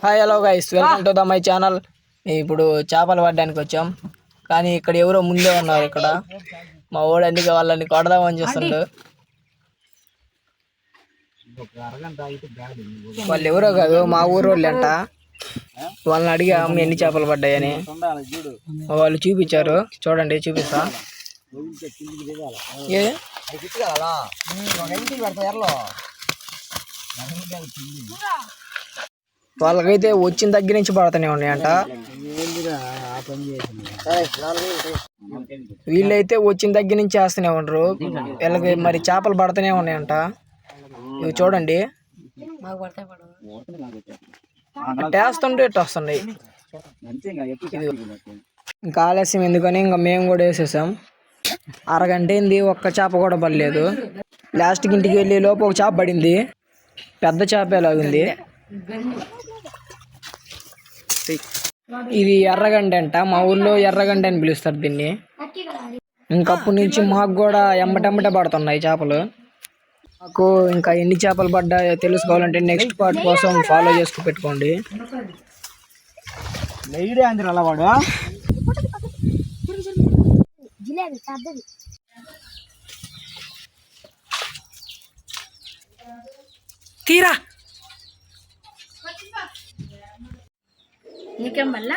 Hi hello guys, welcome to the my channel. ఇప్పుడు చేపలు పట్టడానికి వచ్చాం, కానీ ఇక్కడ ఎవరో ముందే ఉన్నారు. ఇక్కడ మా వాడు అందుకే వాళ్ళని కొడదామని చూస్తుండు. వాళ్ళు ఎవరో కాదు, మా ఊరు వాళ్ళు అంట. వాళ్ళని అడిగా ఎన్ని చేపలు పడ్డాయని. వాళ్ళు చూపించారు, చూడండి చూపిస్తా. వాళ్ళకైతే వచ్చిన దగ్గర నుంచి పడుతూనే ఉన్నాయంట. వీళ్ళైతే వచ్చిన దగ్గర నుంచి వేస్తూనే ఉండరు. వీళ్ళకి మరి చేపలు పడుతూనే ఉన్నాయంట. ఇవి చూడండి, వేస్తుంటే ఇట్లా వస్తున్నాయి. ఇంకా ఆలస్యం ఎందుకని ఇంకా మేము కూడా వేసేసాం. అరగంట అయింది, ఒక్క చేప కూడా పడలేదు. లాస్ట్కి ఇంటికి వెళ్ళే లోపు ఒక చేప పడింది, పెద్ద చేప ఎలాగుంది. ఇది ఎర్రగండి అంట, మా ఊర్లో ఎర్రగండి అని పిలుస్తారు దీన్ని. ఇంకప్పటి నుంచి మాకు కూడా ఎమ్మటెమ్మటే పడుతున్నాయి చేపలు. మాకు ఇంకా ఎన్ని చేపలు పడ్డాయో తెలుసుకోవాలంటే నెక్స్ట్ పార్ట్ కోసం ఫాలో చేసుకు పెట్టుకోండి. తీరా నీకేం మళ్ళా